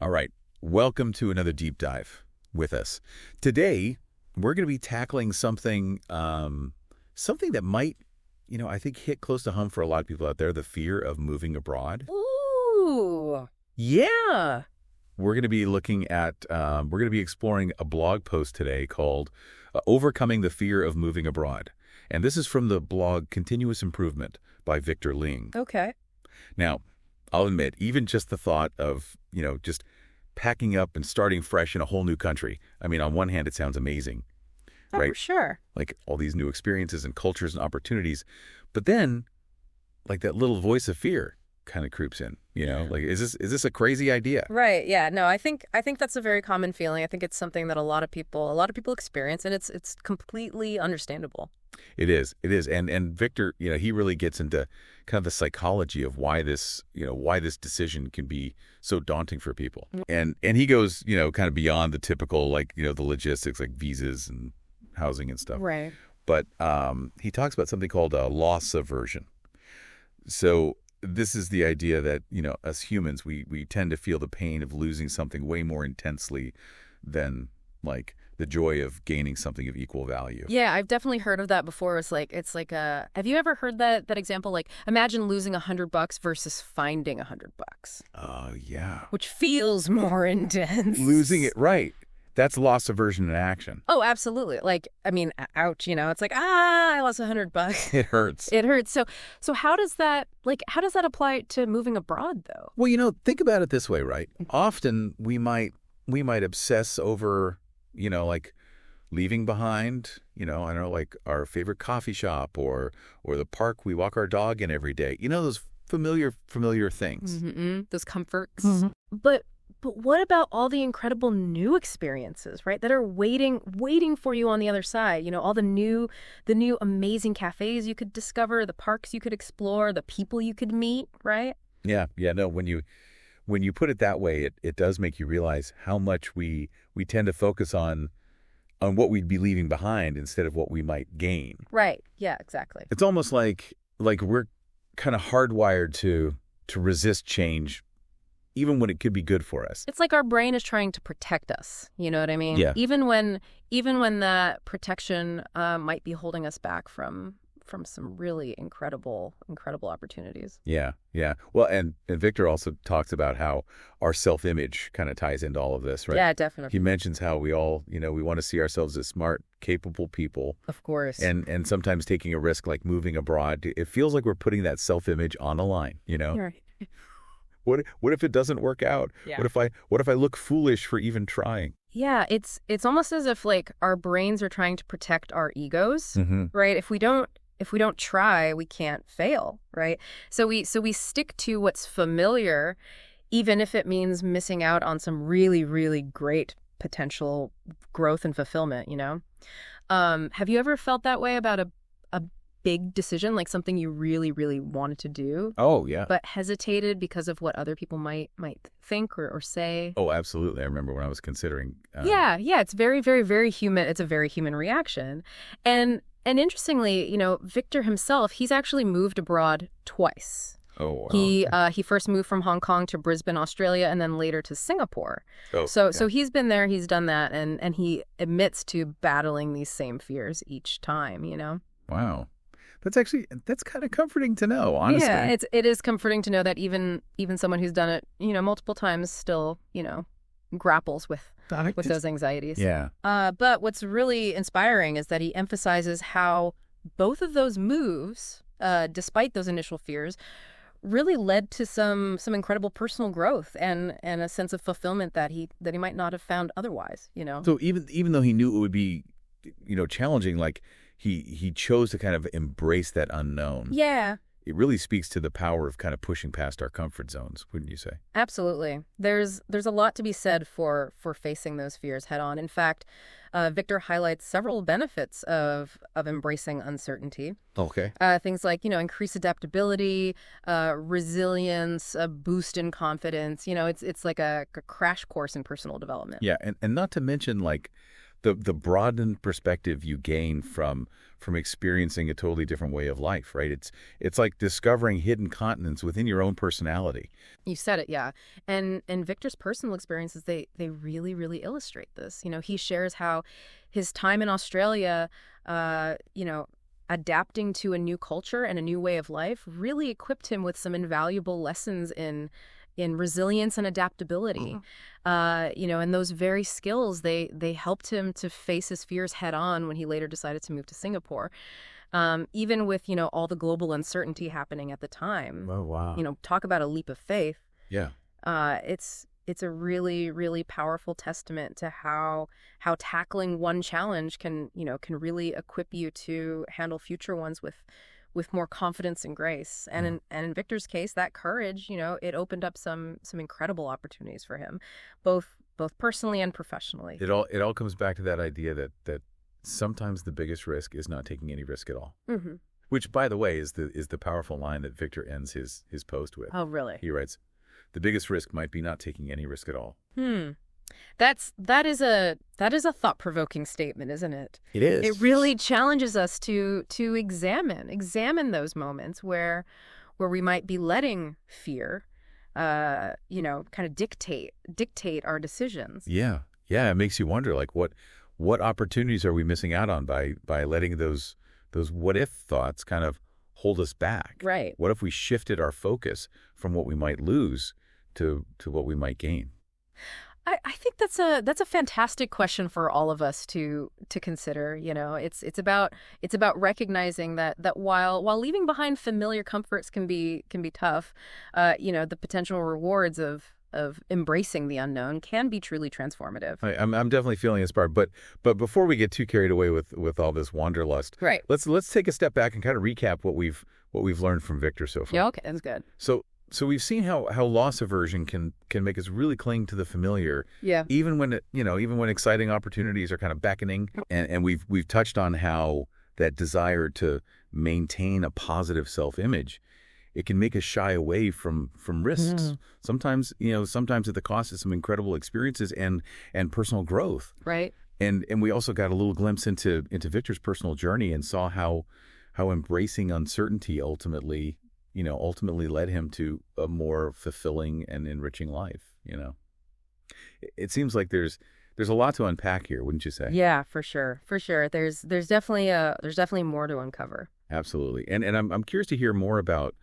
All right, welcome to another deep dive with us. Today, we're going to be tackling something that might, I think hit close to home for a lot of people out there, the fear of moving abroad. Ooh, yeah. We're going to be looking at, we're going to be exploring a blog post today called Overcoming the Fear of Moving Abroad. And this is from the blog Continuous Improvement by Victor Ling. Okay. Now, I'll admit, even just the thought of, just packing up and starting fresh in a whole new country. I mean, on one hand, it sounds amazing, Oh, right? for sure. Like all these new experiences and cultures and opportunities. But then, like that little voice of fear kind of creeps in, like, is this a crazy idea? Right. Yeah. No, I think that's a very common feeling. I think it's something that a lot of people experience, and it's completely understandable. It is. And Victor, he really gets into kind of the psychology of why this decision can be so daunting for people. And he goes, kind of beyond the typical, like, the logistics, like visas and housing and stuff. Right. But he talks about something called loss aversion. So this is the idea that, as humans, we tend to feel the pain of losing something way more intensely than, like, the joy of gaining something of equal value. Yeah, I've definitely heard of that before. Have you ever heard that example? Like, imagine losing $100 versus finding $100, Oh, yeah. which feels more intense. Losing it, right. That's loss aversion in action. Oh, absolutely. Like, I mean, ouch. It's like, I lost $100. It hurts. It hurts. So how does that apply to moving abroad, though? Well, think about it this way, right? Often we might obsess over, like leaving behind, I don't know, like our favorite coffee shop or the park we walk our dog in every day. Those familiar things. Mm-hmm. Those comforts. Mm-hmm. But what about all the incredible new experiences, right, that are waiting for you on the other side? All the new amazing cafes you could discover, the parks you could explore, the people you could meet, right? Yeah. No, when you put it that way, it does make you realize how much we tend to focus on what we'd be leaving behind instead of what we might gain. Right. Yeah, exactly. It's almost like we're kind of hardwired to resist change, even when it could be good for us. It's like our brain is trying to protect us. You know what I mean? Yeah. Even when that protection might be holding us back from some really incredible opportunities. Yeah. Well, and Victor also talks about how our self-image kind of ties into all of this, right? Yeah, definitely. He mentions how we all, we want to see ourselves as smart, capable people. Of course. And sometimes taking a risk like moving abroad, it feels like we're putting that self-image on the line, You're right. What if it doesn't work out? Yeah. What if I look foolish for even trying? Yeah, it's almost as if like our brains are trying to protect our egos, right? If we don't try, we can't fail, right? So we stick to what's familiar, even if it means missing out on some really, really great potential growth and fulfillment, Have you ever felt that way about a big decision, like something you really, really wanted to do? Oh, yeah. But hesitated because of what other people might think or say? Oh, absolutely. I remember when I was considering. Yeah. It's very, very, very human. It's a very human reaction. And interestingly, Victor himself, he's actually moved abroad twice. Oh, wow. He first moved from Hong Kong to Brisbane, Australia, and then later to Singapore. Oh, so he's been there, he's done that, and he admits to battling these same fears each time, Wow. That's kind of comforting to know, honestly. Yeah, it is comforting to know that even someone who's done it, multiple times still, grapples with those anxieties. Yeah. But what's really inspiring is that he emphasizes how both of those moves, despite those initial fears, really led to some incredible personal growth and a sense of fulfillment that he might not have found otherwise, So even though he knew it would be, challenging, like he chose to kind of embrace that unknown. Yeah. It really speaks to the power of kind of pushing past our comfort zones, wouldn't you say? Absolutely. There's a lot to be said for facing those fears head on. In fact, Victor highlights several benefits of embracing uncertainty. Okay. Things like, increased adaptability, resilience, a boost in confidence. It's like a crash course in personal development. Yeah, and not to mention like the broadened perspective you gain from experiencing a totally different way of life, right? It's like discovering hidden continents within your own personality. You said it, yeah. And Victor's personal experiences, they really, really illustrate this. He shares how his time in Australia, adapting to a new culture and a new way of life really equipped him with some invaluable lessons in resilience and adaptability. And those very skills, they helped him to face his fears head on when he later decided to move to Singapore. Even with, all the global uncertainty happening at the time. Oh, wow. Talk about a leap of faith. Yeah. It's a really, really powerful testament to how tackling one challenge can really equip you to handle future ones with more confidence and grace. And in Victor's case, that courage, it opened up some incredible opportunities for him, both personally and professionally. It all comes back to that idea that sometimes the biggest risk is not taking any risk at all. Mm-hmm. Which, by the way, is the powerful line that Victor ends his post with. Oh, really? He writes, "The biggest risk might be not taking any risk at all." That is a thought-provoking statement, isn't it? It is. It really challenges us to examine those moments where we might be letting fear, kind of dictate our decisions. Yeah. It makes you wonder, like, what opportunities are we missing out on by letting those what if thoughts kind of hold us back? Right. What if we shifted our focus from what we might lose to what we might gain? I think that's a fantastic question for all of us to consider. It's about recognizing that while leaving behind familiar comforts can be tough, the potential rewards of embracing the unknown can be truly transformative. I'm definitely feeling inspired, but before we get too carried away with all this wanderlust, right? Let's take a step back and kind of recap what we've learned from Victor so far. Yeah, okay, that's good. So we've seen how loss aversion can make us really cling to the familiar. Yeah. Even when exciting opportunities are kind of beckoning, and we've touched on how that desire to maintain a positive self-image, it can make us shy away from risks. Mm-hmm. Sometimes at the cost of some incredible experiences and personal growth. Right. And we also got a little glimpse into Victor's personal journey and saw how embracing uncertainty ultimately led him to a more fulfilling and enriching life. It seems like there's a lot to unpack here, wouldn't you say? Yeah, for sure. There's definitely more to uncover. Absolutely. And I'm curious to hear more about,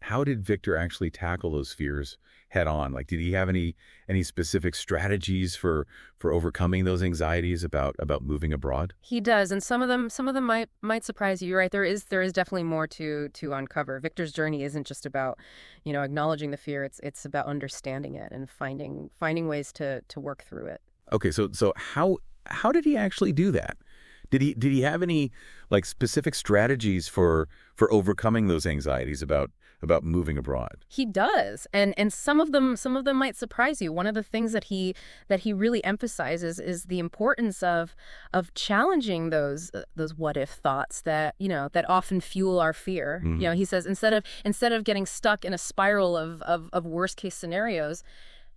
how did Victor actually tackle those fears head on? Like, did he have any specific strategies for overcoming those anxieties about moving abroad? He does, and some of them might surprise you. You're right. There is definitely more to uncover. Victor's journey isn't just about, acknowledging the fear. It's about understanding it and finding ways to work through it. Okay, so how did he actually do that? Did he have any specific strategies for overcoming those anxieties about moving abroad? He does, and some of them might surprise you. One of the things that he really emphasizes is the importance of challenging those what if thoughts that often fuel our fear. Mm-hmm. He says instead of getting stuck in a spiral of worst case scenarios,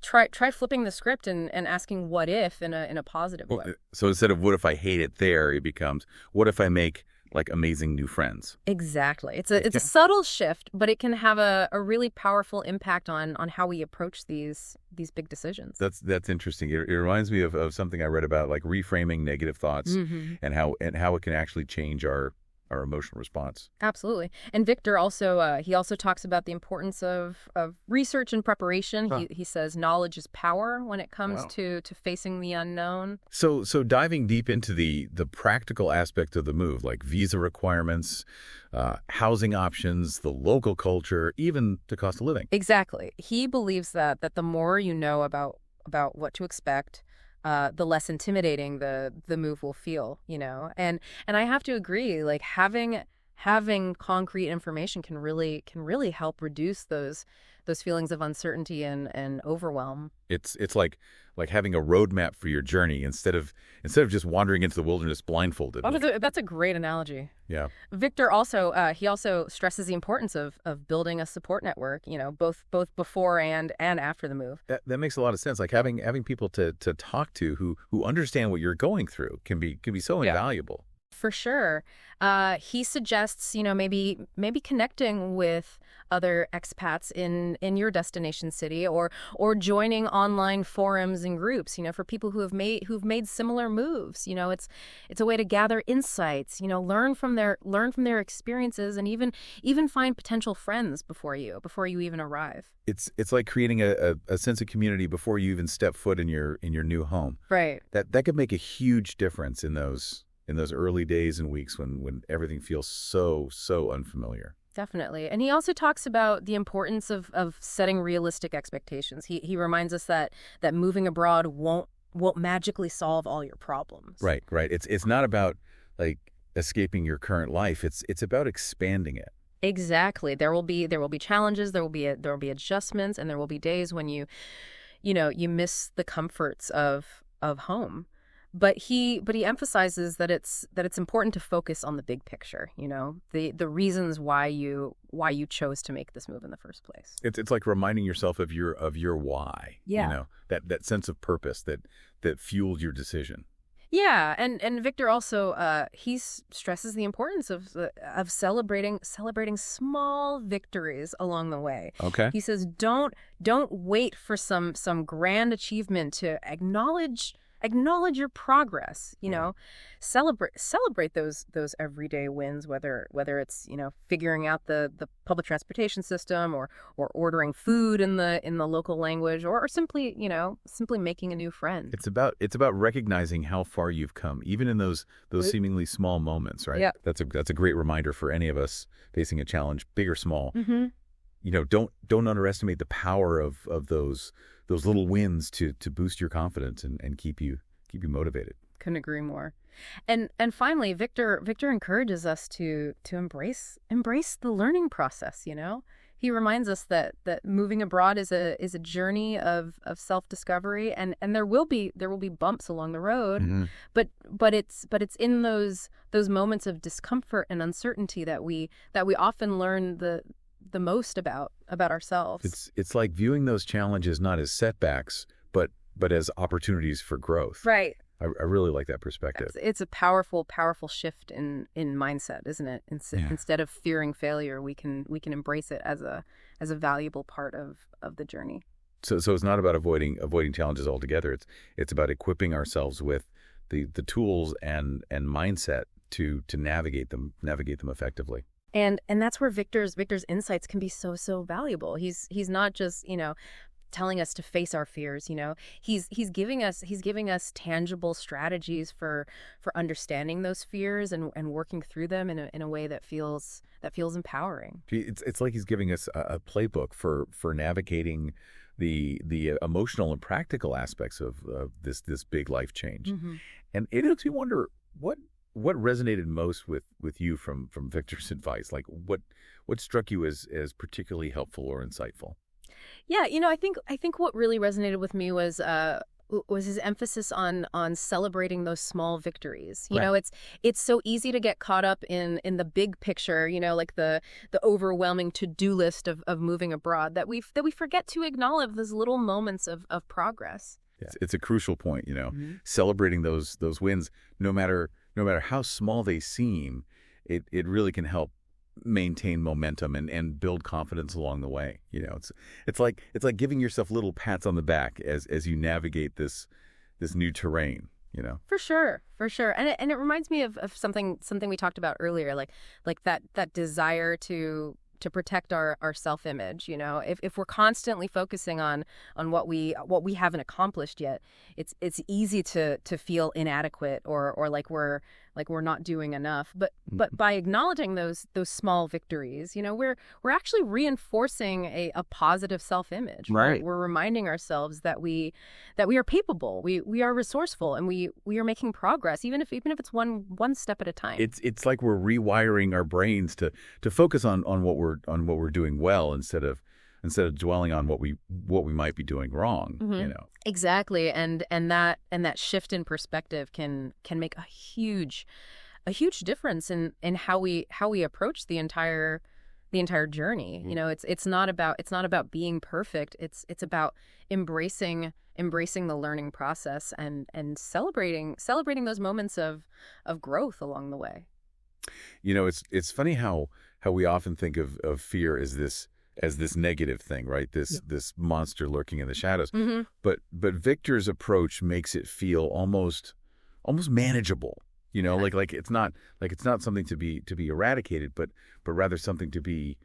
try flipping the script and asking what if in a positive way. So instead of what if I hate it there, it becomes what if I make amazing new friends. Exactly. It's a subtle shift, but it can have a really powerful impact on how we approach these big decisions. That's interesting. It reminds me of something I read about reframing negative thoughts and how it can actually change our emotional response. Absolutely. And Victor also talks about the importance of research and preparation. Huh. He says knowledge is power when it comes to facing the unknown. So diving deep into the practical aspect of the move, like visa requirements, housing options, the local culture, even the cost of living. Exactly. He believes that the more you know about what to expect, the less intimidating the move will feel, and I have to agree, having concrete information can really help reduce those those feelings of uncertainty and overwhelm. It's like having a roadmap for your journey instead of just wandering into the wilderness blindfolded. Oh, that's a great analogy. Yeah. Victor also he also stresses the importance of building a support network, both before and after the move. That makes a lot of sense. Like having people to talk to who understand what you're going through can be so invaluable. For sure. He suggests, maybe connecting with other expats in your destination city, or joining online forums and groups, for people who've made similar moves. It's a way to gather insights, learn from their experiences, and even find potential friends before you even arrive. It's like creating a sense of community before you even step foot in your new home. Right. That could make a huge difference in those early days and weeks when everything feels so unfamiliar. Definitely. And he also talks about the importance of setting realistic expectations. He reminds us that moving abroad won't magically solve all your problems. Right. It's not about like escaping your current life. It's about expanding it. Exactly. There will be challenges, there will be adjustments, and there will be days when you miss the comforts of home. But he emphasizes that it's important to focus on the big picture, the reasons why you chose to make this move in the first place. It's like reminding yourself of your why. Yeah. That sense of purpose that fueled your decision. Yeah, and Victor also he stresses the importance of celebrating small victories along the way. Okay. He says don't wait for some grand achievement to acknowledge your progress, celebrate those everyday wins, whether it's, figuring out the public transportation system or ordering food in the local language, or simply making a new friend. It's about recognizing how far you've come, even in those seemingly small moments, right? Yeah. That's a great reminder for any of us facing a challenge, big or small. Mm-hmm. Don't underestimate the power of those little wins to boost your confidence and keep you motivated. Couldn't agree more. And finally, Victor encourages us to embrace the learning process. He reminds us that moving abroad is a journey of self-discovery, and there will be bumps along the road. Mm-hmm. but it's in those moments of discomfort and uncertainty that we often learn the most about ourselves. It's like viewing those challenges not as setbacks, but as opportunities for growth. Right. I really like that perspective. It's a powerful shift in mindset, isn't it? Instead of fearing failure, we can embrace it as a valuable part of the journey. So it's not about avoiding challenges altogether. It's about equipping ourselves with the tools and mindset to navigate them effectively. And that's where Victor's insights can be so valuable. He's not just, telling us to face our fears, he's giving us tangible strategies for understanding those fears and working through them in a way that feels empowering. It's like he's giving us a playbook for navigating the emotional and practical aspects of this big life change. Mm-hmm. And it makes me wonder what resonated most with you from Victor's advice? Like what struck you as particularly helpful or insightful? Yeah, I think what really resonated with me was his emphasis on celebrating those small victories. Right. It's so easy to get caught up in the big picture, like the overwhelming to-do list of moving abroad, that we forget to acknowledge those little moments of progress. It's a crucial point, Mm-hmm. Celebrating those wins, no matter how small they seem, it really can help maintain momentum and build confidence along the way. It's like giving yourself little pats on the back as you navigate this new terrain. For sure. And it reminds me of something we talked about earlier, like that desire to protect our self-image. If we're constantly focusing on what we haven't accomplished yet, it's easy to feel inadequate or like we're not doing enough. But by acknowledging those small victories, we're actually reinforcing a positive self-image. Right. We're reminding ourselves that we are capable, we are resourceful, and we are making progress, even if it's one step at a time. It's like we're rewiring our brains to focus on what we're doing well instead of instead of dwelling on what we might be doing wrong. Exactly, and that shift in perspective can make a huge difference in how we approach the entire journey. It's not about being perfect. It's about embracing the learning process and celebrating those moments of growth along the way. It's funny how we often think of fear as this negative thing, right? This monster lurking in the shadows. But Victor's approach makes it feel almost manageable. Like it's not something to be eradicated, but rather something to be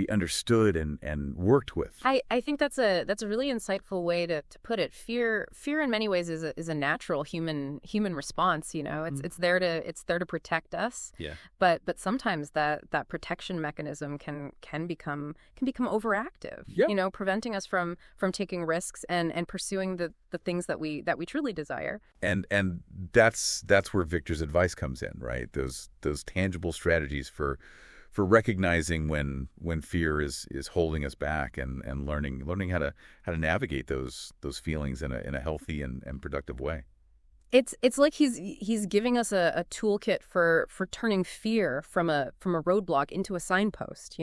understood and worked with. I think that's a really insightful way to put it. Fear in many ways is a natural human response. It's there to protect us. Yeah. But sometimes that protection mechanism can become overactive. Yeah. Preventing us from taking risks and pursuing the things that we truly desire. And that's where Victor's advice comes in, right? Those tangible strategies for recognizing when fear is holding us back and learning how to navigate those feelings in a healthy and productive way. It's like he's giving us a toolkit for turning fear from a roadblock into a signpost,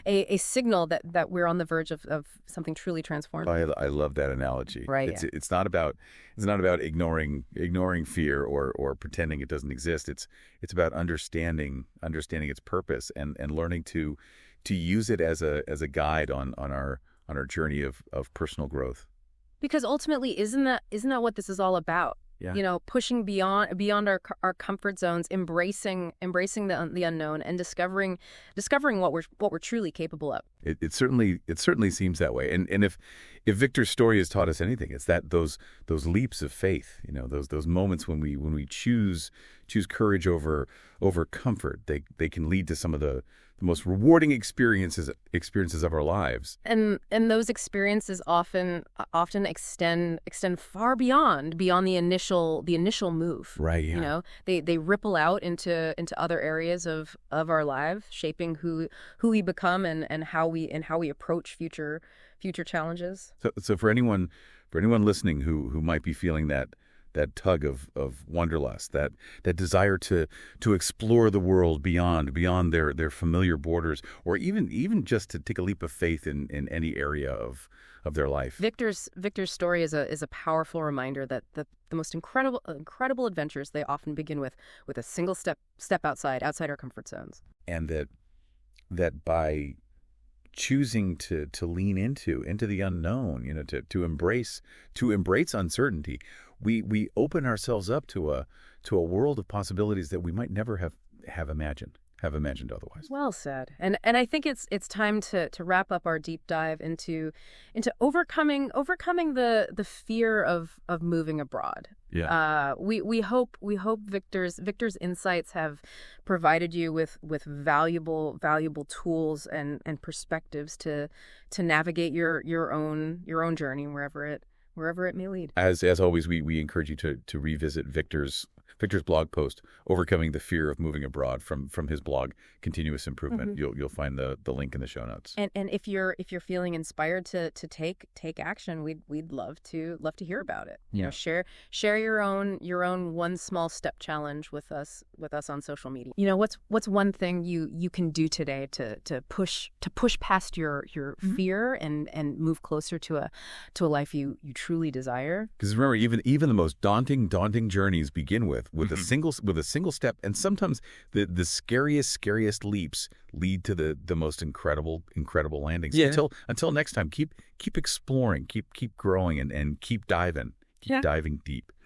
a signal that we're on the verge of something truly transformative. I love that analogy. Right. It's not about ignoring fear or pretending it doesn't exist. It's about understanding its purpose and learning to use it as a guide on our journey of personal growth. Because ultimately, isn't that what this is all about? Yeah. Pushing beyond our comfort zones, embracing the unknown, and discovering what we're truly capable of. It certainly seems that way. And if Victor's story has taught us anything, it's that those leaps of faith, those moments when we choose courage over comfort, they can lead to some of the most rewarding experiences of our lives. And those experiences often extend far beyond the initial move. Right. Yeah. They ripple out into other areas of our lives, shaping who we become and how we approach future challenges. So for anyone listening who might be feeling that tug of wanderlust, that desire to explore the world beyond their familiar borders, or even just to take a leap of faith in any area of their life. Victor's story is a powerful reminder that the most incredible adventures, they often begin with a single step outside our comfort zones. And that by choosing to lean into the unknown, to embrace uncertainty, we open ourselves up to a world of possibilities that we might never have imagined otherwise. Well said. And I think it's time to wrap up our deep dive into overcoming the fear of moving abroad. Yeah. We hope Victor's insights have provided you with valuable tools and perspectives to navigate your own journey wherever it may lead. As always, we encourage you to revisit Victor's blog post, Overcoming the Fear of Moving Abroad, from his blog, Continuous Improvement. Mm-hmm. You'll find the link in the show notes. And if you're feeling inspired to take action, we'd love to hear about it. Yeah. Share your own one small step challenge with us on social media. What's one thing you can do today to push past your Mm-hmm. fear and move closer to a life you truly desire? Because remember, even the most daunting journeys begin with a single step, and sometimes the scariest leaps lead to the most incredible landings. Yeah. Until next time, keep exploring, keep growing, and keep diving deep.